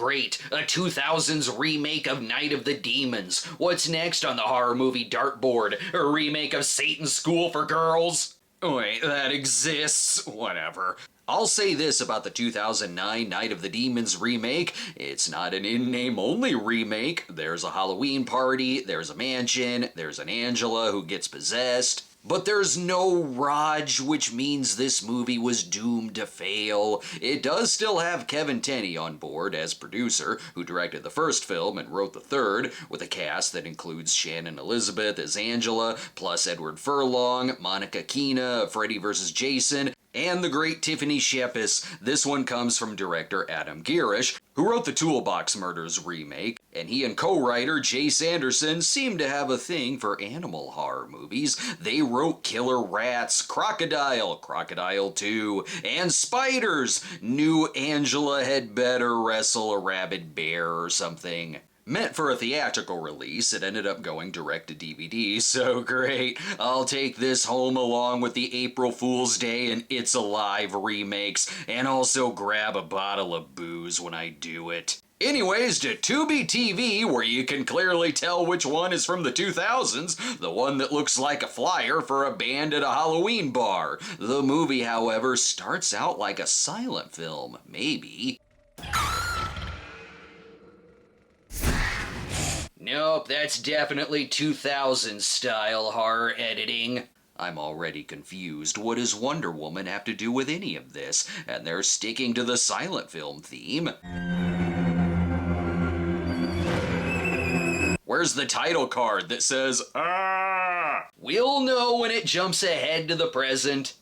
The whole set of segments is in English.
great, a 2000s remake of Night of the Demons. What's next on the horror movie dartboard? A remake of Satan's School for Girls? Wait, that exists? Whatever. I'll say this about the 2009 Night of the Demons remake. It's not an in-name only remake. There's a Halloween party, there's a mansion, there's an Angela who gets possessed. But there's no Raj, which means this movie was doomed to fail. It does still have Kevin Tenney on board as producer, who directed the first film and wrote the third, with a cast that includes Shannon Elizabeth as Angela, plus Edward Furlong, Monica Keena, Freddy vs. Jason, and the great Tiffany Shepis. This one comes from director Adam Girish, who wrote the Toolbox Murders remake, and he and co-writer Jay Sanderson seem to have a thing for animal horror movies. They wrote Killer Rats, Crocodile, Crocodile 2, and Spiders. Knew Angela had better wrestle a rabid bear or something. Meant for a theatrical release, it ended up going direct to DVD, so great. I'll take this home along with the April Fool's Day and It's Alive remakes, and also grab a bottle of booze when I do it. Anyways, to Tubi TV, where you can clearly tell which one is from the 2000s, the one that looks like a flyer for a band at a Halloween bar. The movie, however, starts out like a silent film, maybe. Nope, that's definitely 2000s style horror editing. I'm already confused. What does Wonder Woman have to do with any of this? And they're sticking to the silent film theme. Where's the title card that says, "Ah"? We'll know when it jumps ahead to the present.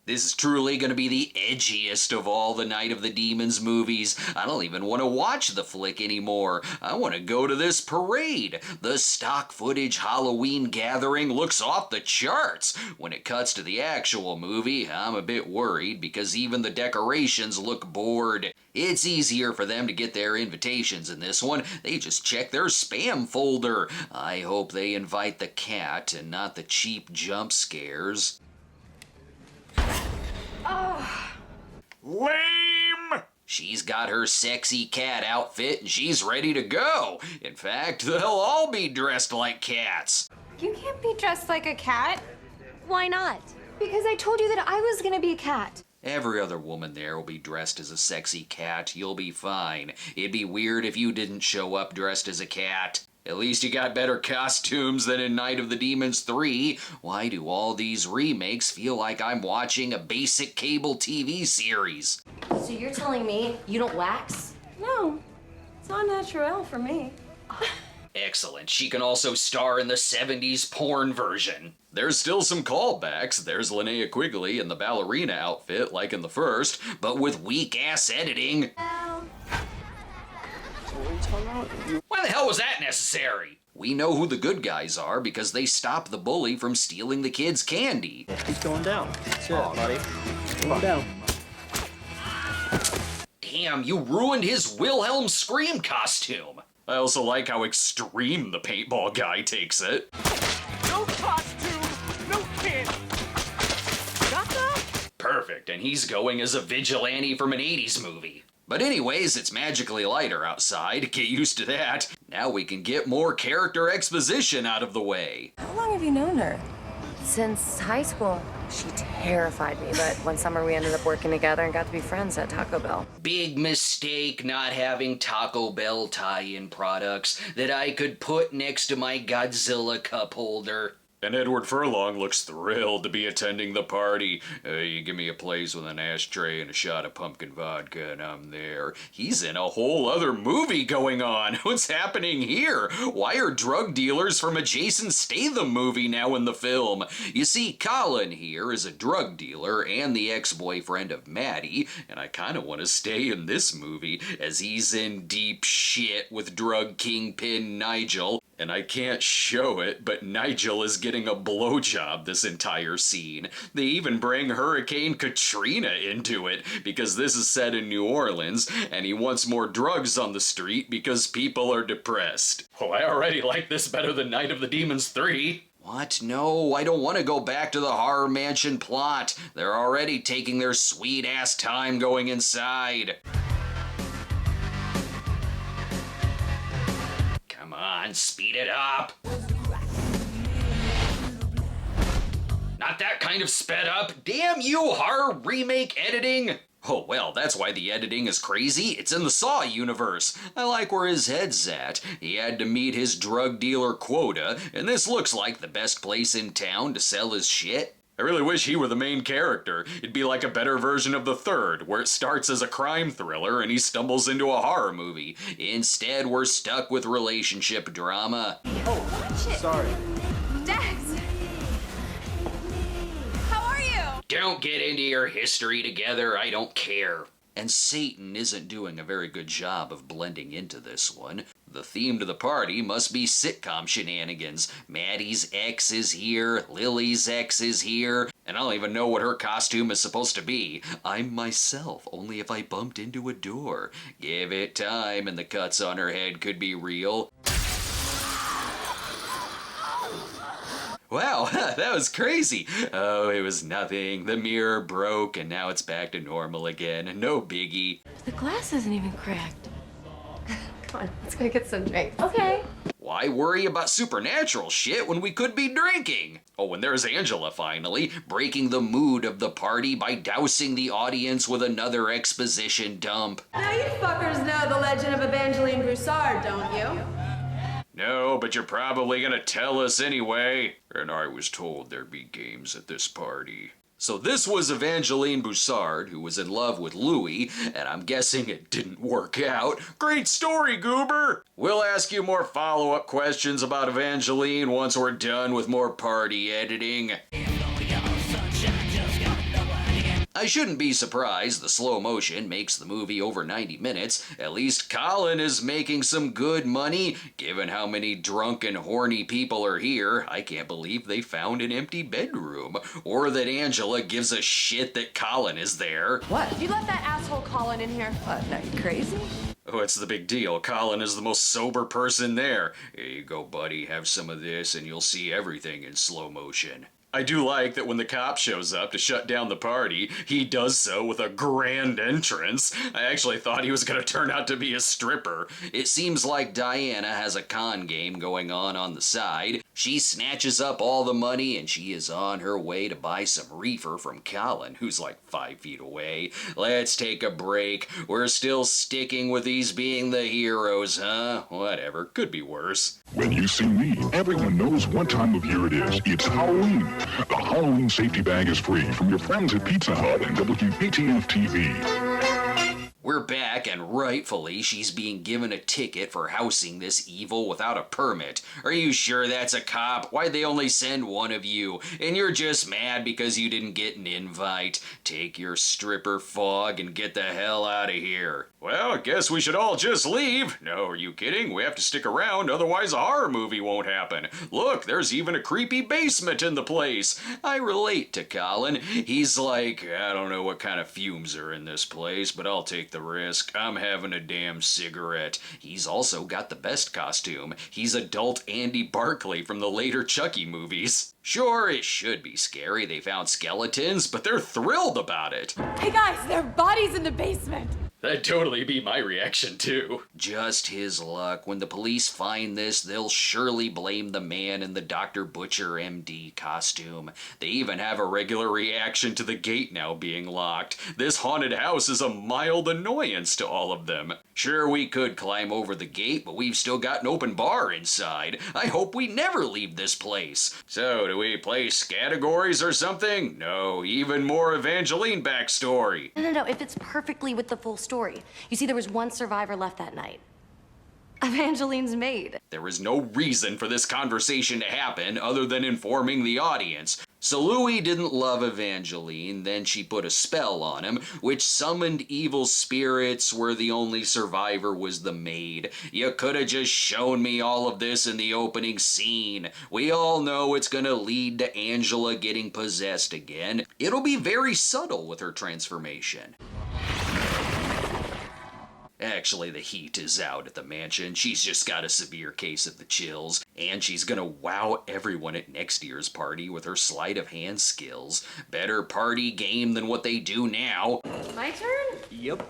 This is truly going to be the edgiest of all the Night of the Demons movies. I don't even want to watch the flick anymore. I want to go to this parade. The stock footage Halloween gathering looks off the charts. When it cuts to the actual movie, I'm a bit worried because even the decorations look bored. It's easier for them to get their invitations in this one. They just check their spam folder. I hope they invite the cat and not the cheap jump scares. Oh. Lame! She's got her sexy cat outfit and she's ready to go. In fact, they'll all be dressed like cats. You can't be dressed like a cat. Why not? Because I told you that I was gonna be a cat. Every other woman there will be dressed as a sexy cat. You'll be fine. It'd be weird if you didn't show up dressed as a cat. At least you got better costumes than in Night of the Demons 3. Why do all these remakes feel like I'm watching a basic cable TV series? So you're telling me you don't wax? No, it's not natural for me. Excellent. She can also star in the 70s porn version. There's still some callbacks. There's Linnea Quigley in the ballerina outfit like in the first, but with weak-ass editing. Why the hell was that necessary? We know who the good guys are because they stopped the bully from stealing the kids' candy. He's going down. That's it, buddy. Going down. Damn, you ruined his Wilhelm Scream costume. I also like how extreme the paintball guy takes it. No costume, no kid. Got that? Perfect, and he's going as a vigilante from an 80s movie. But anyways, it's magically lighter outside. Get used to that. Now we can get more character exposition out of the way. How long have you known her? Since high school. She terrified me, but one summer we ended up working together and got to be friends at Taco Bell. Big mistake not having Taco Bell tie-in products that I could put next to my Godzilla cup holder. And Edward Furlong looks thrilled to be attending the party. You give me a place with an ashtray and a shot of pumpkin vodka and I'm there. He's in a whole other movie going on. What's happening here? Why are drug dealers from a Jason Statham movie now in the film? You see, Colin here is a drug dealer and the ex-boyfriend of Maddie, and I kind of want to stay in this movie as he's in deep shit with drug kingpin Nigel. And I can't show it, but Nigel is getting a blowjob this entire scene. They even bring Hurricane Katrina into it, because this is set in New Orleans, and he wants more drugs on the street because people are depressed. Well, I already like this better than Night of the Demons 3. What? No, I don't want to go back to the Horror Mansion plot. They're already taking their sweet-ass time going inside. Come on, speed it up. Not that kind of sped up. Damn you, horror remake editing. Oh, well, that's why the editing is crazy. It's in the Saw universe. I like where his head's at. He had to meet his drug dealer quota, and this looks like the best place in town to sell his shit. I really wish he were the main character. It'd be like a better version of The Third, where it starts as a crime thriller and he stumbles into a horror movie. Instead, we're stuck with relationship drama. Oh, sorry. Dex! How are you? Don't get into your history together, I don't care. And Satan isn't doing a very good job of blending into this one. The theme to the party must be sitcom shenanigans. Maddie's ex is here, Lily's ex is here, and I don't even know what her costume is supposed to be. I'm myself, only if I bumped into a door. Give it time and the cuts on her head could be real. Wow, that was crazy. Oh, it was nothing. The mirror broke and now it's back to normal again. No biggie. The glass isn't even cracked. Come on, let's go get some drinks. Okay. Why worry about supernatural shit when we could be drinking? Oh, and there's Angela finally, breaking the mood of the party by dousing the audience with another exposition dump. Now you fuckers know the legend of Evangeline Broussard, don't you? No, but you're probably gonna tell us anyway. And I was told there'd be games at this party. So this was Evangeline Broussard, who was in love with Louis, and I'm guessing it didn't work out. Great story, Goober! We'll ask you more follow-up questions about Evangeline once we're done with more party editing. I shouldn't be surprised the slow motion makes the movie over 90 minutes. At least Colin is making some good money. Given how many drunk and horny people are here, I can't believe they found an empty bedroom. Or that Angela gives a shit that Colin is there. What? You let that asshole Colin in here? What, now you crazy? What's the big deal? Colin is the most sober person there. Here you go, buddy. Have some of this and you'll see everything in slow motion. I do like that when the cop shows up to shut down the party, he does so with a grand entrance. I actually thought he was going to turn out to be a stripper. It seems like Diana has a con game going on the side. She snatches up all the money and she is on her way to buy some reefer from Colin, who's like 5 feet away. Let's take a break. We're still sticking with these being the heroes, huh? Whatever, could be worse. When you see me, everyone knows what time of year it is. It's Halloween. The Halloween safety bag is free from your friends at Pizza Hut and WPTF-TV. We're back, and rightfully, she's being given a ticket for housing this evil without a permit. Are you sure that's a cop? Why'd they only send one of you? And you're just mad because you didn't get an invite. Take your stripper fog and get the hell out of here. Well, I guess we should all just leave. No, are you kidding? We have to stick around, otherwise a horror movie won't happen. Look, there's even a creepy basement in the place. I relate to Colin. He's like, I don't know what kind of fumes are in this place, but I'll take the risk. I'm having a damn cigarette. He's also got the best costume. He's adult Andy Barclay from the later Chucky movies. Sure, it should be scary. They found skeletons, but they're thrilled about it. Hey guys, there are bodies in the basement! That'd totally be my reaction, too. Just his luck. When the police find this, they'll surely blame the man in the Dr. Butcher MD costume. They even have a regular reaction to the gate now being locked. This haunted house is a mild annoyance to all of them. Sure, we could climb over the gate, but we've still got an open bar inside. I hope we never leave this place. So, do we play categories or something? No, even more Evangeline backstory. No, it fits perfectly with the full story. You see, there was one survivor left that night. Evangeline's maid. There is no reason for this conversation to happen other than informing the audience. So Louis didn't love Evangeline, then she put a spell on him, which summoned evil spirits where the only survivor was the maid. You could have just shown me all of this in the opening scene. We all know it's gonna lead to Angela getting possessed again. It'll be very subtle with her transformation. Actually, the heat is out at the mansion. She's just got a severe case of the chills, and she's gonna wow everyone at next year's party with her sleight of hand skills. Better party game than what they do now. My turn? Yep.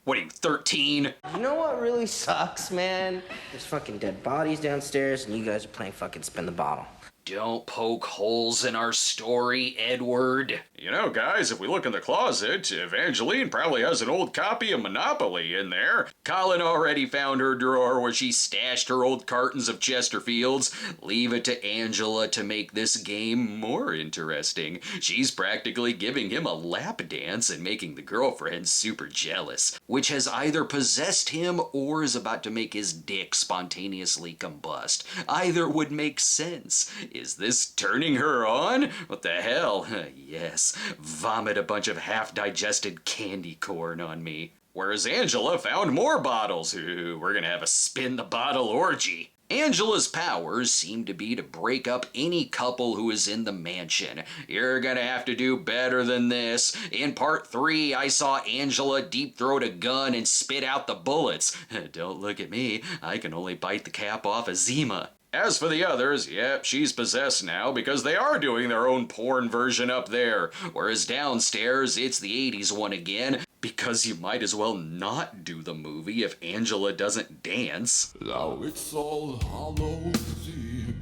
What are you, 13? You know what really sucks, man? There's fucking dead bodies downstairs, and you guys are playing fucking spin the bottle. Don't poke holes in our story, Edward. You know, guys, if we look in the closet, Evangeline probably has an old copy of Monopoly in there. Colin already found her drawer where she stashed her old cartons of Chesterfields. Leave it to Angela to make this game more interesting. She's practically giving him a lap dance and making the girlfriend super jealous, which has either possessed him or is about to make his dick spontaneously combust. Either would make sense. Is this turning her on? What the hell? Yes. Vomit a bunch of half-digested candy corn on me. Whereas Angela found more bottles. Ooh, we're gonna have a spin-the-bottle orgy. Angela's powers seem to be to break up any couple who is in the mansion. You're gonna have to do better than this. In part 3, I saw Angela deep-throat a gun and spit out the bullets. Don't look at me. I can only bite the cap off a Zima. As for the others, yep, she's possessed now because they are doing their own porn version up there. Whereas downstairs, it's the 80s one again, because you might as well not do the movie if Angela doesn't dance. Now it's all Hallows Eve.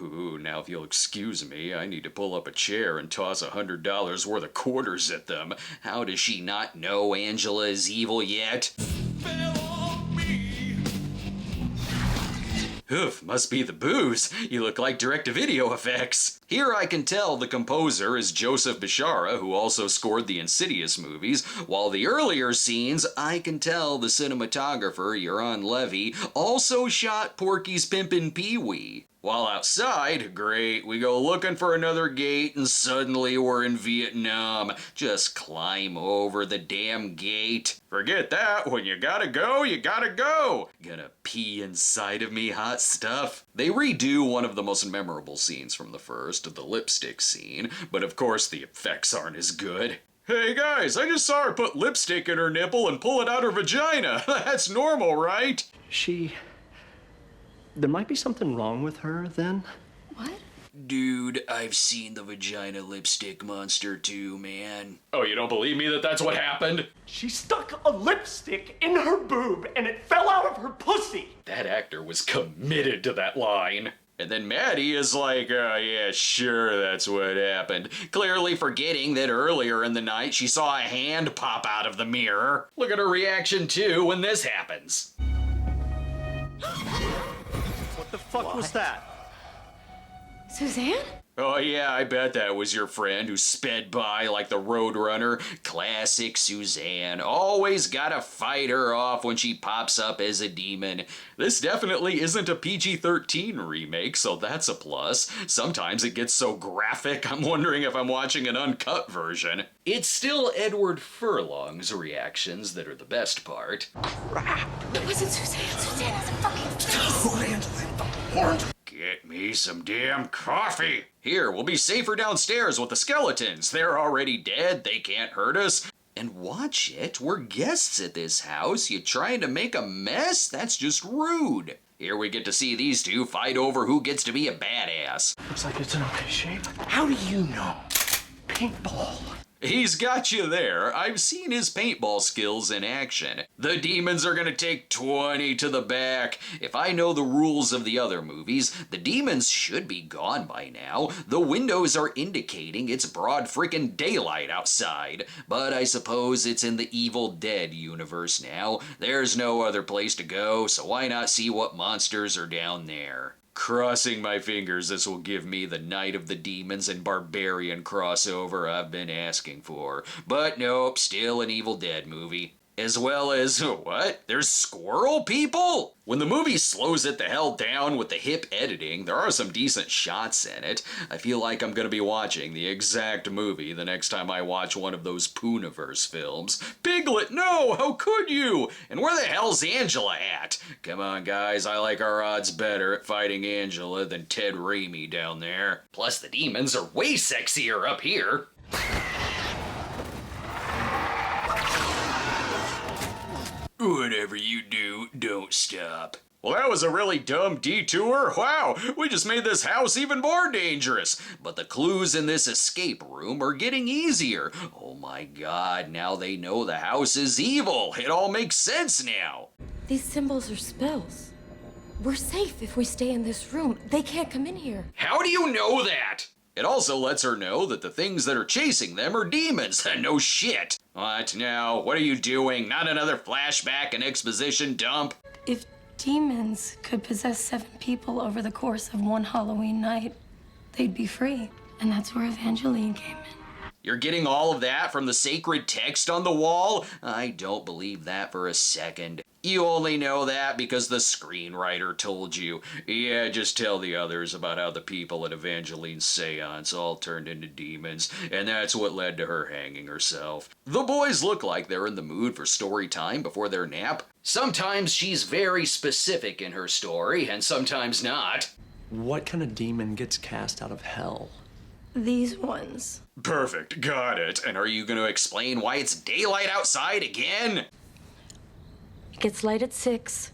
Ooh, now if you'll excuse me, I need to pull up a chair and toss $100 worth of quarters at them. How does she not know Angela is evil yet? Oof, must be the booze. You look like direct-to-video effects. Here I can tell the composer is Joseph Bishara, who also scored the Insidious movies, while the earlier scenes, I can tell the cinematographer, Euron Levy, also shot Porky's Pimpin' Pee-wee. While outside, great, we go looking for another gate and suddenly we're in Vietnam. Just climb over the damn gate. Forget that, when you gotta go, you gotta go. Gonna pee inside of me, hot stuff. They redo one of the most memorable scenes from the first, the lipstick scene, but of course the effects aren't as good. Hey guys, I just saw her put lipstick in her nipple and pull it out her vagina. That's normal, right? There might be something wrong with her, then? What? Dude, I've seen the vagina lipstick monster too, man. Oh, you don't believe me that that's what happened? She stuck a lipstick in her boob and it fell out of her pussy. That actor was committed to that line. And then Maddie is like, oh yeah, sure, that's what happened. Clearly forgetting that earlier in the night she saw a hand pop out of the mirror. Look at her reaction too when this happens. What the fuck was that? Suzanne? Oh yeah, I bet that was your friend who sped by like the Roadrunner. Classic Suzanne. Always gotta fight her off when she pops up as a demon. This definitely isn't a PG-13 remake, so that's a plus. Sometimes it gets so graphic, I'm wondering if I'm watching an uncut version. It's still Edward Furlong's reactions that are the best part. It wasn't Suzanne. Suzanne has a fucking face. Get me some damn coffee! Here, we'll be safer downstairs with the skeletons. They're already dead, they can't hurt us. And watch it, we're guests at this house. You trying to make a mess? That's just rude. Here we get to see these two fight over who gets to be a badass. Looks like it's in okay shape. How do you know? Paintball. He's got you there. I've seen his paintball skills in action. The demons are gonna take 20 to the back. If I know the rules of the other movies, the demons should be gone by now. The windows are indicating it's broad frickin' daylight outside. But I suppose it's in the Evil Dead universe now. There's no other place to go, so why not see what monsters are down there? Crossing my fingers this will give me the Night of the Demons and Barbarian crossover I've been asking for. But nope, still an Evil Dead movie. As well as, what? There's squirrel people? When the movie slows it the hell down with the hip editing, there are some decent shots in it. I feel like I'm gonna be watching the exact movie the next time I watch one of those Pooniverse films. Piglet, no! How could you? And where the hell's Angela at? Come on, guys, I like our odds better at fighting Angela than Ted Raimi down there. Plus, the demons are way sexier up here. Whatever you do, don't stop. Well, that was a really dumb detour. Wow, we just made this house even more dangerous. But the clues in this escape room are getting easier. Oh my god, now they know the house is evil. It all makes sense now. These symbols are spells. We're safe if we stay in this room. They can't come in here. How do you know that? It also lets her know that the things that are chasing them are demons. No shit. What now? What are you doing? Not another flashback and exposition dump? If demons could possess 7 people over the course of one Halloween night, they'd be free. And that's where Evangeline came in. You're getting all of that from the sacred text on the wall? I don't believe that for a second. You only know that because the screenwriter told you. Yeah, just tell the others about how the people at Evangeline's seance all turned into demons, and that's what led to her hanging herself. The boys look like they're in the mood for story time before their nap. Sometimes she's very specific in her story, and sometimes not. What kind of demon gets cast out of hell? These ones. Perfect, got it. And are you going to explain why it's daylight outside again? It gets light at 6.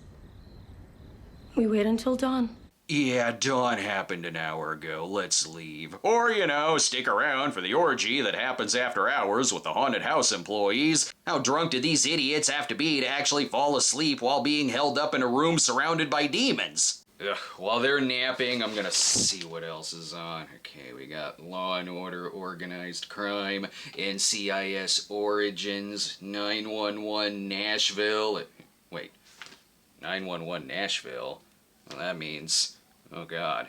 We wait until dawn. Yeah, dawn happened an hour ago. Let's leave. Or, you know, stick around for the orgy that happens after hours with the haunted house employees. How drunk do these idiots have to be to actually fall asleep while being held up in a room surrounded by demons? Ugh, while they're napping, I'm gonna see what else is on. Okay, we got Law and Order, Organized Crime, NCIS Origins, 911 Nashville. Wait, 911 Nashville? Well, that means... oh god.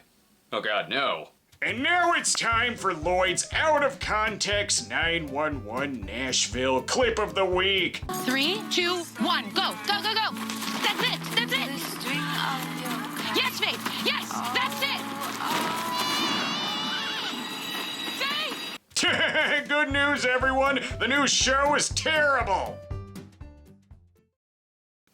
Oh god, no. And now it's time for Lloyd's Out of Context 911 Nashville Clip of the Week. 3, 2, 1, go, go, go, go. That's it, that's it. Yes, Faith, yes, that's it. Faith! Good news, everyone. The new show is terrible.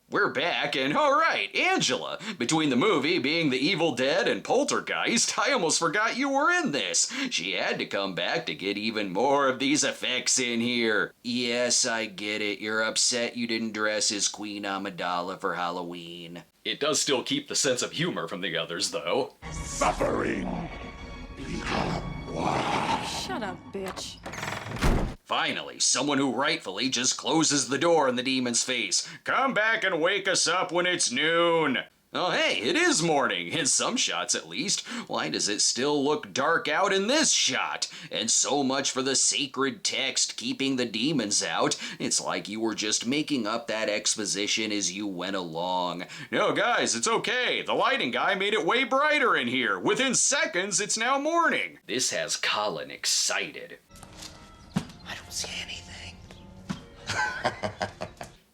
We're back, and alright, Angela. Between the movie being The Evil Dead and Poltergeist, I almost forgot you were in this. She had to come back to get even more of these effects in here. Yes, I get it. You're upset you didn't dress as Queen Amidala for Halloween. It does still keep the sense of humor from the others, though. Suffering. Shut up, bitch. Finally, someone who rightfully just closes the door in the demon's face. Come back and wake us up when it's noon. Oh hey, it is morning, in some shots at least. Why does it still look dark out in this shot? And so much for the sacred text keeping the demons out. It's like you were just making up that exposition as you went along. No guys, it's okay. The lighting guy made it way brighter in here. Within seconds, it's now morning. This has Colin excited. I don't see anything.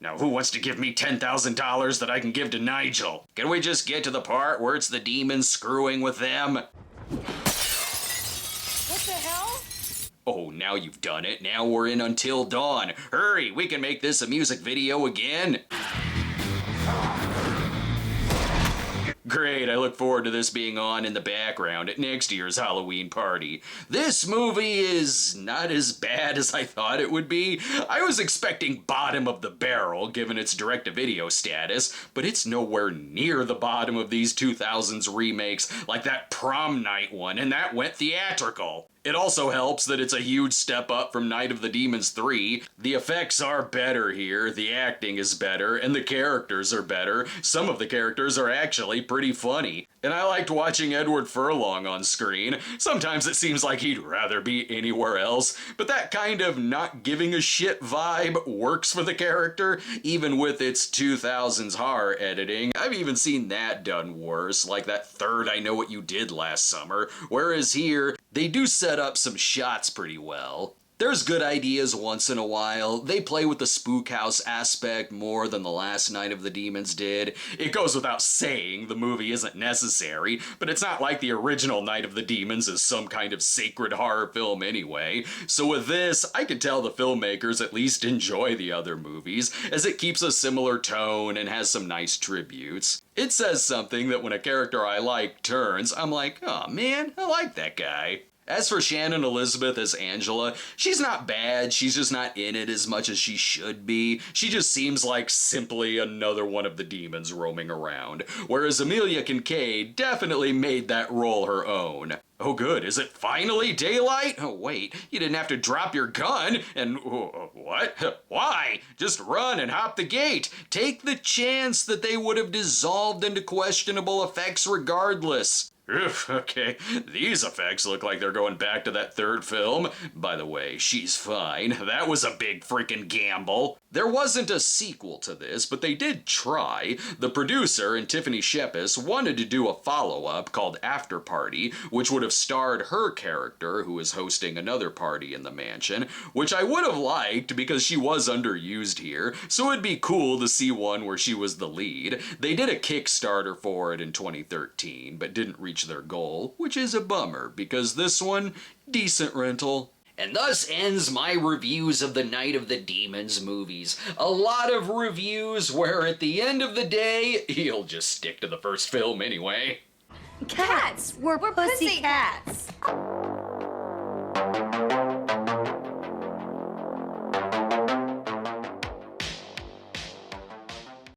Now, who wants to give me $10,000 that I can give to Nigel? Can we just get to the part where it's the demons screwing with them? What the hell? Oh, now you've done it. Now we're in Until Dawn. Hurry, we can make this a music video again. Great, I look forward to this being on in the background at next year's Halloween party. This movie is not as bad as I thought it would be. I was expecting bottom of the barrel given its direct-to-video status, but it's nowhere near the bottom of these 2000s remakes like that prom night one, and that went theatrical. It also helps that it's a huge step up from Night of the Demons 3. The effects are better here, the acting is better, and the characters are better. Some of the characters are actually pretty funny. And I liked watching Edward Furlong on screen. Sometimes it seems like he'd rather be anywhere else, but that kind of not giving a shit vibe works for the character, even with its 2000s horror editing. I've even seen that done worse, like that third I Know What You Did last summer, whereas here, they do set up some shots pretty well. There's good ideas once in a while. They play with the spook house aspect more than the last Night of the Demons did. It goes without saying the movie isn't necessary, but it's not like the original Night of the Demons is some kind of sacred horror film anyway. So with this, I can tell the filmmakers at least enjoy the other movies, as it keeps a similar tone and has some nice tributes. It says something that when a character I like turns, I'm like, oh man, I like that guy. As for Shannon Elizabeth as Angela, she's not bad, she's just not in it as much as she should be. She just seems like simply another one of the demons roaming around. Whereas Amelia Kincaid definitely made that role her own. Oh good, is it finally daylight? Oh wait, you didn't have to drop your gun and... what? Why? Just run and hop the gate. Take the chance that they would have dissolved into questionable effects regardless. Okay, these effects look like they're going back to that third film. By the way, she's fine. That was a big freaking gamble. There wasn't a sequel to this, but they did try. The producer and Tiffany Shepis wanted to do a follow-up called After Party, which would have starred her character, who is hosting another party in the mansion, which I would have liked because she was underused here, so it'd be cool to see one where she was the lead. They did a Kickstarter for it in 2013, but didn't reach their goal, which is a bummer, because this one, decent rental. And thus ends my reviews of the Night of the Demons movies. A lot of reviews where at the end of the day, you'll just stick to the first film anyway. Cats! We're pussy cats!